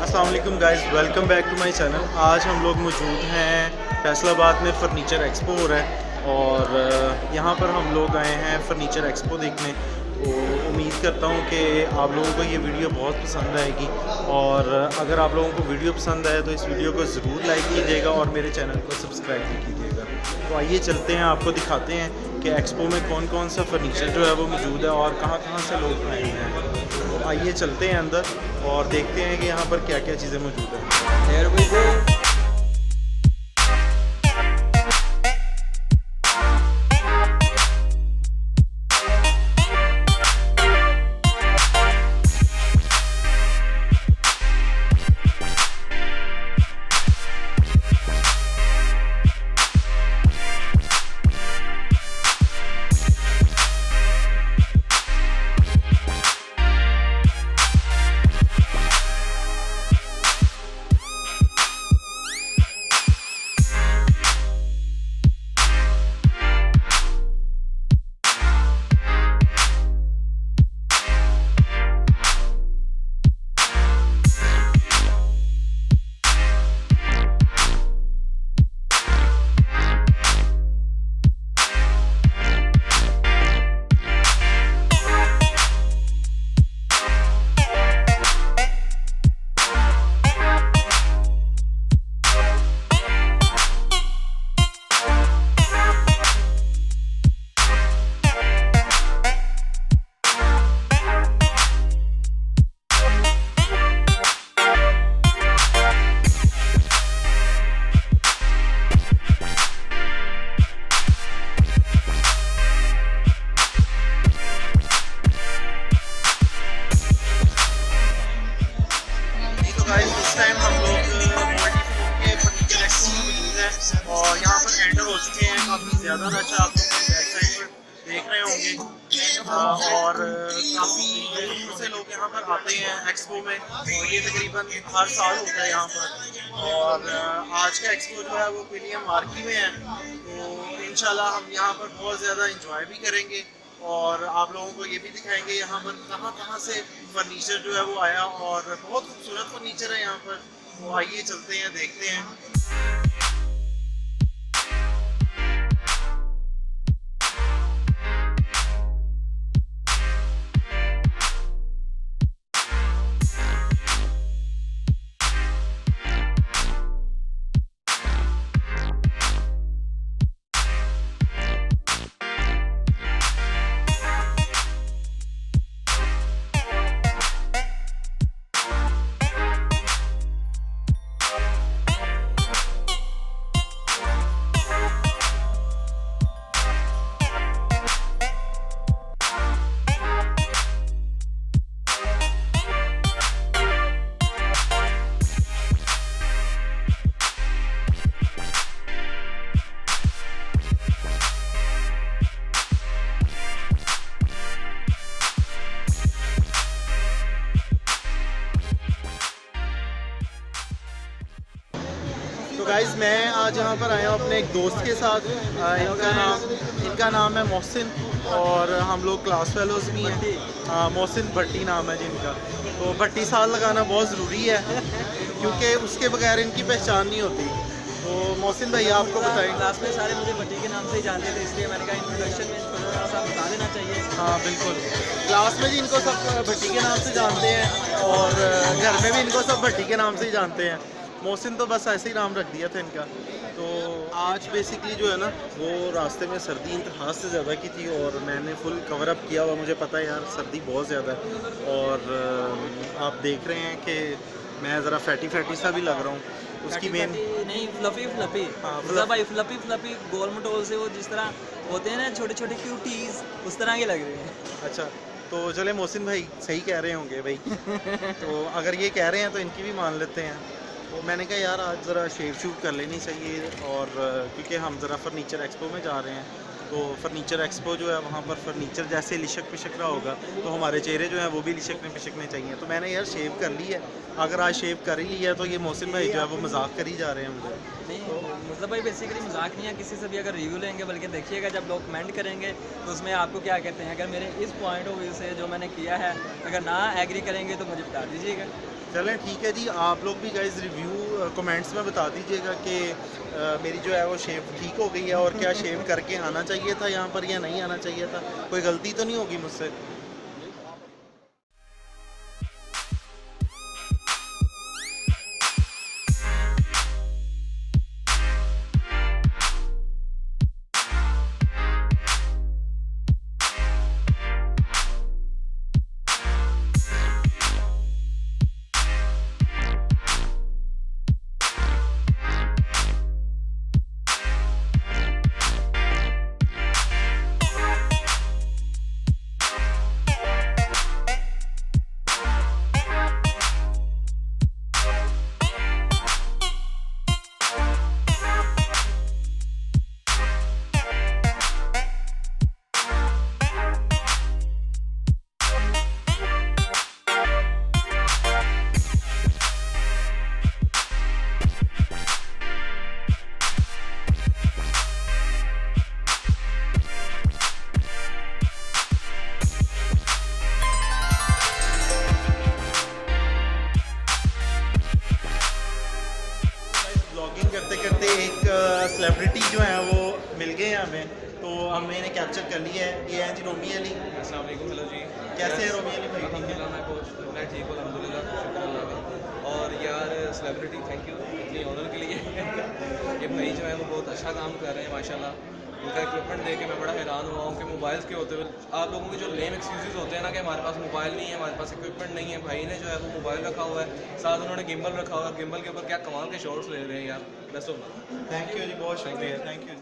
अस्सलाम वालेकुम guys, welcome back to my channel. आज हम लोग मौजूद हैं फैसलाबाद में फर्नीचर एक्सपो हो रहा है और यहाँ पर हम लोग आए हैं फर्नीचर एक्सपो देखने। तो उम्मीद करता हूँ कि आप लोगों को ये वीडियो बहुत पसंद आएगी और अगर आप लोगों को वीडियो पसंद आए तो इस वीडियो को ज़रूर लाइक कीजिएगा और मेरे चैनल को सब्सक्राइब भी कीजिएगा। तो आइए चलते हैं, आपको दिखाते हैं कि एक्सपो में कौन कौन सा फर्नीचर जो है वो मौजूद है और कहाँ कहाँ से लोग आए हुए हैं। तो आइए चलते हैं अंदर और देखते हैं कि यहाँ पर क्या क्या चीज़ें मौजूद हैं। इस टाइम हम लोग मोल्टी के फर्नीचर एक्सपो में मौजूद हैं और यहाँ पर एंटर हो चुके हैं। काफ़ी ज़्यादा रश आप लोग बैक साइड पर देख रहे होंगे और काफ़ी दूर से लोग यहाँ पर आते हैं एक्सपो में और ये तकरीबन हर साल होता है यहाँ पर। और आज का एक्सपो जो है वो विलियम मार्की में है, तो इंशाल्लाह हम यहाँ पर बहुत ज़्यादा इंजॉय भी करेंगे और आप लोगों को ये भी दिखाएंगे यहाँ पर कहाँ कहाँ से फर्नीचर जो है वो आया और बहुत खूबसूरत फर्नीचर है यहाँ पर। तो आइए चलते हैं, देखते हैं। तो गाइज़ मैं आज यहाँ पर आया हूँ अपने एक दोस्त के साथ। इनका नाम है मोहसिन और हम लोग क्लास फेलोज़ भी हैं। मोहसिन भट्टी नाम है जिनका। तो भट्टी साल लगाना बहुत ज़रूरी है क्योंकि उसके बगैर इनकी पहचान नहीं होती। तो मोहसिन भाई आपको बताएं। क्लास में सारे मुझे भट्टी के नाम से ही जानते थे, इसलिए मैंने कहा इंट्रोडक्शन में थोड़ा सा बता देना चाहिए। हाँ बिल्कुल, क्लास में जी इनको सब भट्टी के नाम से जानते हैं और घर में भी इनको सब भट्टी के नाम से ही जानते हैं। मोहसिन तो बस ऐसे ही नाम रख दिया था इनका। तो आज बेसिकली जो है ना वो रास्ते में सर्दी इंतहा से ज़्यादा की थी और मैंने फुल कवर अप किया हुआ। मुझे पता है यार सर्दी बहुत ज़्यादा है और आप देख रहे हैं कि मैं ज़रा फैटी सा भी लग रहा हूँ। उसकी मेन नहीं फ्लफी भाई फ्लफी गोल मटोल से वो जिस तरह होते हैं ना छोटे छोटे क्यूटीज, उस तरह के लग रहे हैं। अच्छा, तो चले मोहसिन भाई सही कह रहे होंगे भाई। तो अगर ये कह रहे हैं तो इनकी भी मान लेते हैं। तो मैंने कहा यार आज ज़रा शेव शूट कर लेनी चाहिए और क्योंकि हम ज़रा फर्नीचर एक्सपो में जा रहे हैं तो फर्नीचर एक्सपो जो है वहाँ पर फर्नीचर जैसे लिशक पिशक रहा होगा तो हमारे चेहरे जो हैं वो भी लिशकने पिशकने चाहिए। तो मैंने यार शेव कर ली है। अगर आज शेव कर ही लिया तो ये मोहसिन भाई जो है वो मजाक कर ही जा रहे हैं मुझे। नहीं तो मतलब भाई बेसिकली मजाक नहीं है, किसी से भी अगर रिव्यू लेंगे बल्कि देखिएगा जब लोग कमेंट करेंगे तो उसमें आपको क्या कहते हैं, अगर मेरे इस पॉइंट ऑफ व्यू से जो मैंने किया है अगर ना एग्री करेंगे तो मुझे बता दीजिएगा। चलें ठीक है जी। आप लोग भी गाइस रिव्यू कमेंट्स में बता दीजिएगा कि मेरी जो है वो शेव ठीक हो गई है और क्या शेव करके आना चाहिए था यहाँ पर या नहीं आना चाहिए था, कोई गलती तो नहीं होगी मुझसे। ब्लॉगिंग करते करते एक सेलिब्रिटी जो है वो मिल गए हैं हमें, तो हमने इन्हें कैप्चर कर लिया है। ये हैं जी रोमी अली। अस्सलाम वालेकुम। हेलो जी, कैसे हैं रोमी अली भाई? ठीक है। अल्हम्दुलिल्लाह मैं ठीक हूँ, अल्हम्दुलिल्लाह, शुक्र अल्लाह का। और यार सेलिब्रिटी थैंक यू इतनी ऑनर के लिए ये भाई जो है वो बहुत अच्छा काम कर रहे हैं माशाल्लाह। उनका इक्विपमेंट देख के मैं बड़ा हैरान हुआ हूँ कि मोबाइल्स के होते हुए आप लोगों के जो लेम एक्सक्यूजेस होते हैं ना कि हमारे पास मोबाइल नहीं है, हमारे पास इक्विपमेंट नहीं है, भाई ने जो है वो मोबाइल रखा हुआ है, साथ उन्होंने गिम्बल रखा हुआ है, गिम्बल के ऊपर क्या कमाल के शॉट्स ले रहे हैं यार। Best of luck. Thank you जी, बहुत शुक्रिया, थैंक यू।